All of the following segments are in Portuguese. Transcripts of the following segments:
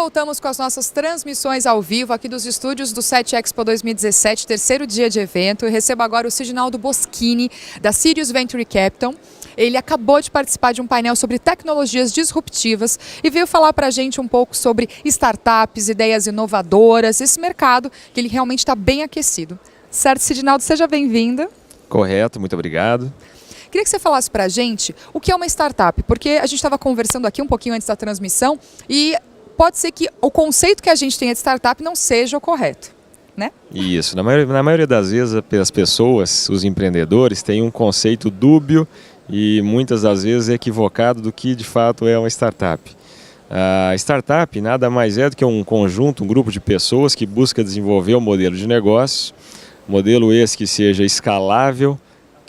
voltamos com as nossas transmissões ao vivo aqui dos estúdios do SET Expo 2017, terceiro dia de evento. Eu recebo agora o Siginaldo Boschini, da Sirius Venture Capital. Ele acabou de participar de um painel sobre tecnologias disruptivas e veio falar para a gente um pouco sobre startups, ideias inovadoras, esse mercado que ele realmente está bem aquecido. Certo, Siginaldo, seja bem-vindo. Correto, muito obrigado. Queria que você falasse para a gente o que é uma startup, porque a gente estava conversando aqui um pouquinho antes da transmissão e pode ser que o conceito que a gente tenha de startup não seja o correto, né? Isso, na maioria das vezes as pessoas, os empreendedores, têm um conceito dúbio e muitas das vezes equivocado do que de fato é uma startup. A startup nada mais é do que um conjunto, um grupo de pessoas que busca desenvolver um modelo de negócio, modelo esse que seja escalável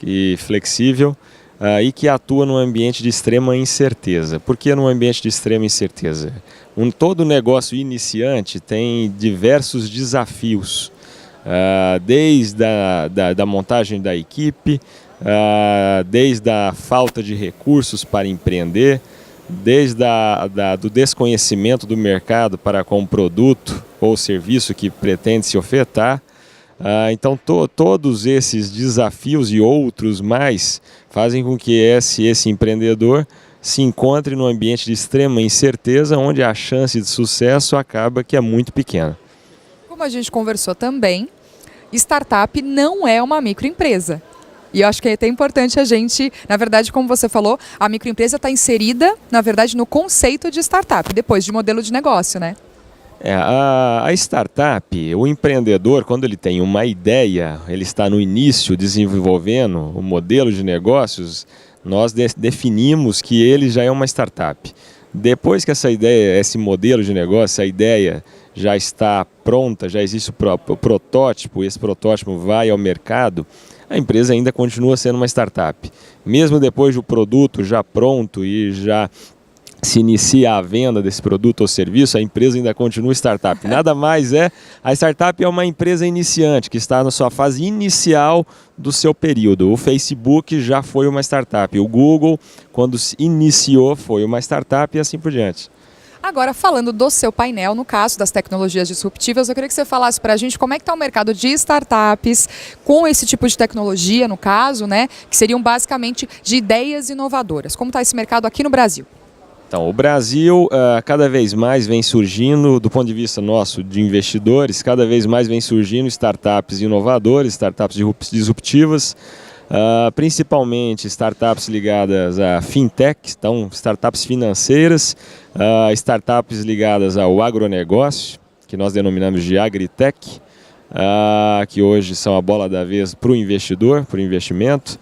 e flexível e que atua num ambiente de extrema incerteza. Por que num ambiente de extrema incerteza? Todo negócio iniciante tem diversos desafios, desde a montagem da equipe, desde a falta de recursos para empreender, desde do desconhecimento do mercado para com o produto ou serviço que pretende se ofertar. Então todos esses desafios e outros mais fazem com que esse empreendedor se encontre num ambiente de extrema incerteza, onde a chance de sucesso acaba que é muito pequena. Como a gente conversou também, startup não é uma microempresa. E eu acho que é até importante a gente, na verdade, como você falou, a microempresa está inserida, na verdade, no conceito de startup, depois de modelo de negócio, né? A startup, o empreendedor, quando ele tem uma ideia, ele está no início desenvolvendo o modelo de negócios, nós definimos que ele já é uma startup. Depois que essa ideia, esse modelo de negócio, a ideia já está pronta, já existe o protótipo, esse protótipo vai ao mercado, a empresa ainda continua sendo uma startup. Mesmo depois do produto já pronto e já se inicia a venda desse produto ou serviço, a empresa ainda continua startup. Nada mais a startup é uma empresa iniciante, que está na sua fase inicial do seu período. O Facebook já foi uma startup, o Google, quando se iniciou, foi uma startup e assim por diante. Agora, falando do seu painel, no caso das tecnologias disruptivas, eu queria que você falasse para a gente como é que está o mercado de startups com esse tipo de tecnologia, no caso, né, que seriam basicamente de ideias inovadoras. Como está esse mercado aqui no Brasil? Então, o Brasil cada vez mais vem surgindo, do ponto de vista nosso de investidores, cada vez mais vem surgindo startups inovadoras, startups disruptivas, principalmente startups ligadas a fintech, então startups financeiras, startups ligadas ao agronegócio, que nós denominamos de agritech, que hoje são a bola da vez para o investidor, para o investimento.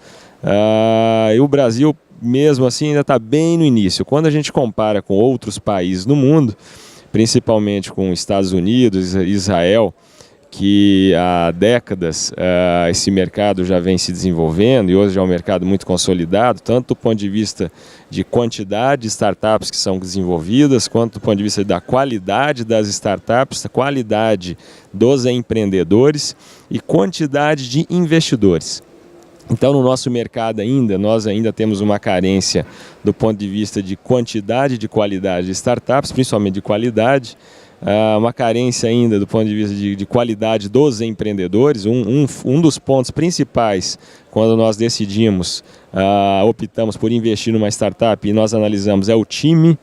E o Brasil, mesmo assim, ainda está bem no início. Quando a gente compara com outros países no mundo, principalmente com Estados Unidos, Israel, que há décadas esse mercado já vem se desenvolvendo e hoje já é um mercado muito consolidado, tanto do ponto de vista de quantidade de startups que são desenvolvidas, quanto do ponto de vista da qualidade das startups, da qualidade dos empreendedores e quantidade de investidores. Então, no nosso mercado nós ainda temos uma carência do ponto de vista de quantidade e de qualidade de startups, principalmente de qualidade, uma carência ainda do ponto de vista de qualidade dos empreendedores. Um dos pontos principais quando nós decidimos, optamos por investir numa startup e nós analisamos é o time.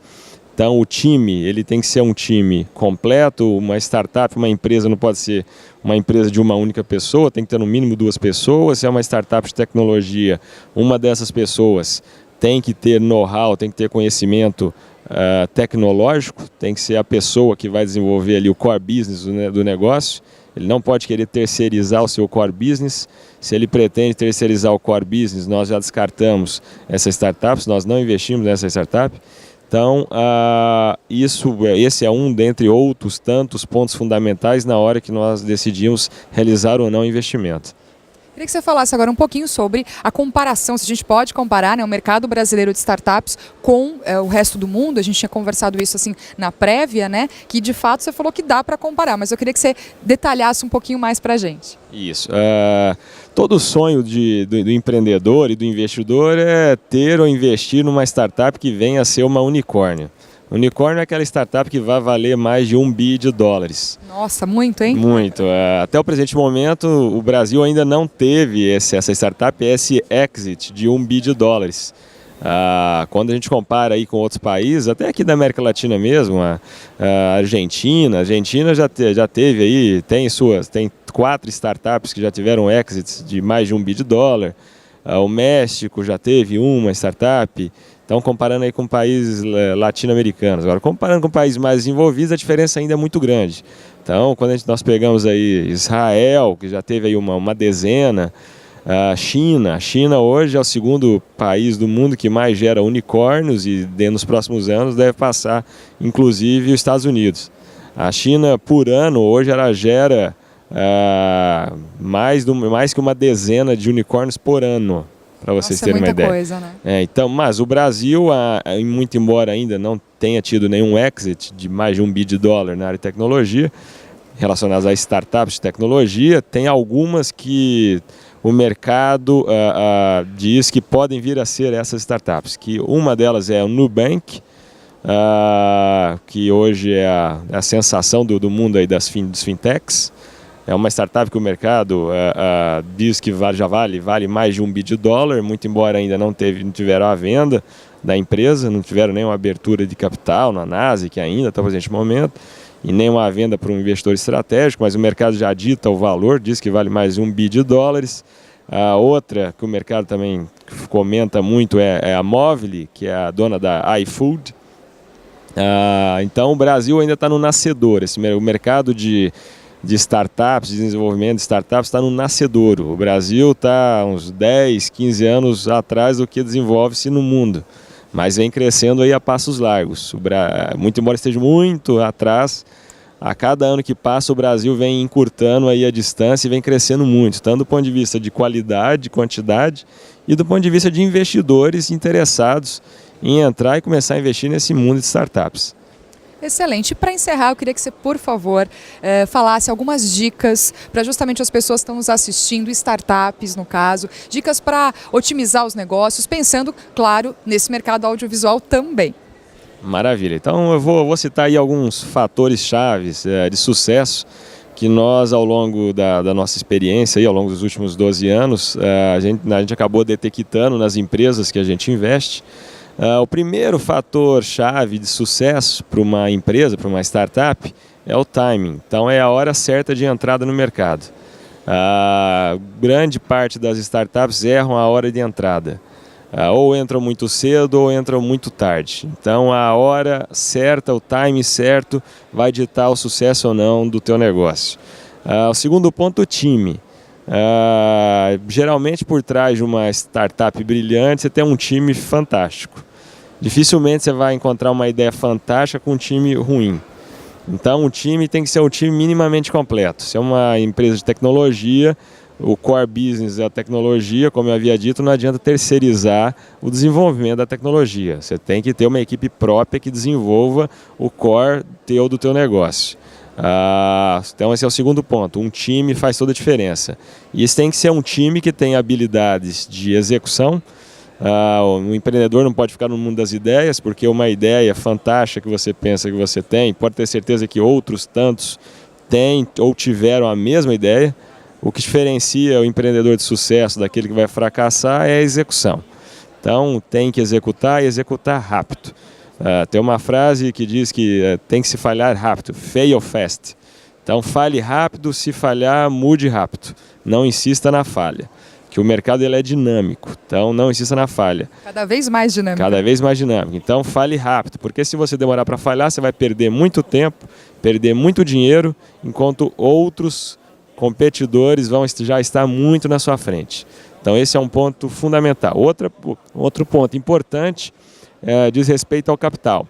Então o time, ele tem que ser um time completo, uma startup, uma empresa não pode ser uma empresa de uma única pessoa, tem que ter no mínimo 2 pessoas. Se é uma startup de tecnologia, uma dessas pessoas tem que ter know-how, tem que ter conhecimento tecnológico, tem que ser a pessoa que vai desenvolver ali o core business do negócio. Ele não pode querer terceirizar o seu core business. Se ele pretende terceirizar o core business, nós já descartamos essa startup, nós não investimos nessa startup. Então, esse é um dentre outros tantos pontos fundamentais na hora que nós decidimos realizar ou não o investimento. Queria que você falasse agora um pouquinho sobre a comparação, se a gente pode comparar, né, o mercado brasileiro de startups com o resto do mundo. A gente tinha conversado isso assim na prévia, né, que de fato você falou que dá para comparar, mas eu queria que você detalhasse um pouquinho mais para a gente. Isso. Todo sonho do empreendedor e do investidor é ter ou investir numa startup que venha a ser uma unicórnio. Unicórnio é aquela startup que vai valer mais de $1 bilhão. Nossa, muito, hein? Muito. Até o presente momento, o Brasil ainda não teve essa startup, esse exit de $1 bilhão. Quando a gente compara aí com outros países, até aqui da América Latina mesmo, a Argentina já teve aí, tem 4 startups que já tiveram exits de mais de $1 bilhão. O México já teve uma startup. Então, comparando aí com países latino-americanos. Agora, comparando com países mais desenvolvidos, a diferença ainda é muito grande. Então, quando nós pegamos aí Israel, que já teve aí uma dezena, a China hoje é o segundo país do mundo que mais gera unicórnios e nos próximos anos deve passar, inclusive, os Estados Unidos. A China, por ano, hoje ela gera mais que uma dezena de unicórnios por ano, para vocês terem uma ideia. Coisa, né? Então, mas o Brasil, muito embora ainda não tenha tido nenhum exit de mais de $1 bilhão na área de tecnologia, relacionadas a startups de tecnologia, tem algumas que o mercado diz que podem vir a ser essas startups. Que uma delas é o Nubank, que hoje é a sensação do mundo aí dos fintechs. É uma startup que o mercado diz que vale mais de $1 bilhão, muito embora ainda não tiveram a venda da empresa, não tiveram nenhuma abertura de capital na Nasdaq ainda, até o presente momento, e nenhuma venda para um investidor estratégico, mas o mercado já dita o valor, diz que vale mais de $1 bilhão. A outra que o mercado também comenta muito é a Movile, que é a dona da iFood. Então o Brasil ainda está no nascedor, o mercado de startups, de desenvolvimento de startups está no nascedouro. O Brasil está uns 10, 15 anos atrás do que desenvolve-se no mundo, mas vem crescendo aí a passos largos. Muito embora esteja muito atrás, a cada ano que passa o Brasil vem encurtando aí a distância e vem crescendo muito, tanto do ponto de vista de qualidade, quantidade e do ponto de vista de investidores interessados em entrar e começar a investir nesse mundo de startups. Excelente. E para encerrar, eu queria que você, por favor, falasse algumas dicas para justamente as pessoas que estão nos assistindo, startups no caso, dicas para otimizar os negócios, pensando, claro, nesse mercado audiovisual também. Maravilha. Então eu vou citar aí alguns fatores chaves de sucesso que nós, ao longo da nossa experiência, aí, ao longo dos últimos 12 anos, a gente acabou detectando nas empresas que a gente investe. O primeiro fator chave de sucesso para uma empresa, para uma startup, é o timing. Então é a hora certa de entrada no mercado. Grande parte das startups erram a hora de entrada. Ou entram muito cedo ou entram muito tarde. Então a hora certa, o timing certo vai ditar o sucesso ou não do teu negócio. O segundo ponto, o time. Geralmente por trás de uma startup brilhante você tem um time fantástico. Dificilmente você vai encontrar uma ideia fantástica com um time ruim. Então o time tem que ser um time minimamente completo. Se é uma empresa de tecnologia, o core business é a tecnologia, como eu havia dito, não adianta terceirizar o desenvolvimento da tecnologia. Você tem que ter uma equipe própria que desenvolva o core do teu negócio. Então esse é o segundo ponto, um time faz toda a diferença. E esse tem que ser um time que tem habilidades de execução. O empreendedor não pode ficar no mundo das ideias, porque uma ideia fantástica que você pensa que você tem, pode ter certeza que outros tantos têm ou tiveram a mesma ideia. O que diferencia o empreendedor de sucesso daquele que vai fracassar é a execução. Então tem que executar e executar rápido. Tem uma frase que diz que tem que se falhar rápido, fail fast. Então fale rápido, se falhar, mude rápido. Não insista na falha, que o mercado ele é dinâmico, então não insista na falha. Cada vez mais dinâmico. Cada vez mais dinâmico. Então fale rápido, porque se você demorar para falhar, você vai perder muito tempo, perder muito dinheiro, enquanto outros competidores vão já estar muito na sua frente. Então esse é um ponto fundamental. Outro ponto importante diz respeito ao capital.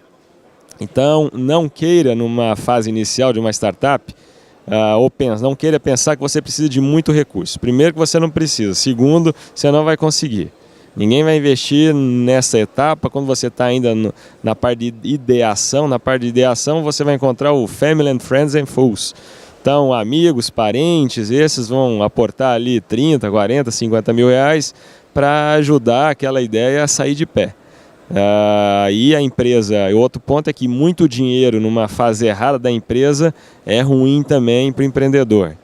Então não queira numa fase inicial de uma startup, não queira pensar que você precisa de muito recurso. Primeiro que você não precisa, segundo, você não vai conseguir. Ninguém vai investir nessa etapa quando você está ainda na parte de ideação. Na parte de ideação você vai encontrar o Family and Friends and Fools. Então, amigos, parentes, esses vão aportar ali 30, 40, 50 mil reais para ajudar aquela ideia a sair de pé. E a empresa, outro ponto é que muito dinheiro numa fase errada da empresa é ruim também para o empreendedor.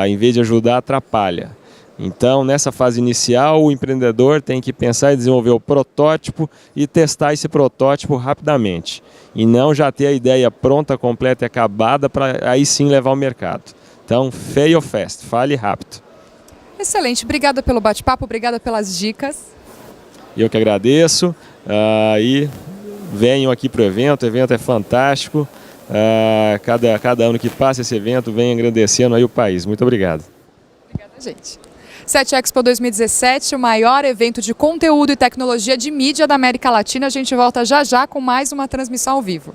Em vez de ajudar, atrapalha. Então, nessa fase inicial, o empreendedor tem que pensar em desenvolver o protótipo e testar esse protótipo rapidamente. E não já ter a ideia pronta, completa e acabada para aí sim levar ao mercado. Então, fail fast, fale rápido. Excelente, obrigada pelo bate-papo, obrigada pelas dicas. Eu que agradeço. E venham aqui para o evento é fantástico. Cada ano que passa esse evento vem engrandecendo aí o país. Muito obrigado. Obrigada, gente. 7 Expo 2017, o maior evento de conteúdo e tecnologia de mídia da América Latina. A gente volta já já com mais uma transmissão ao vivo.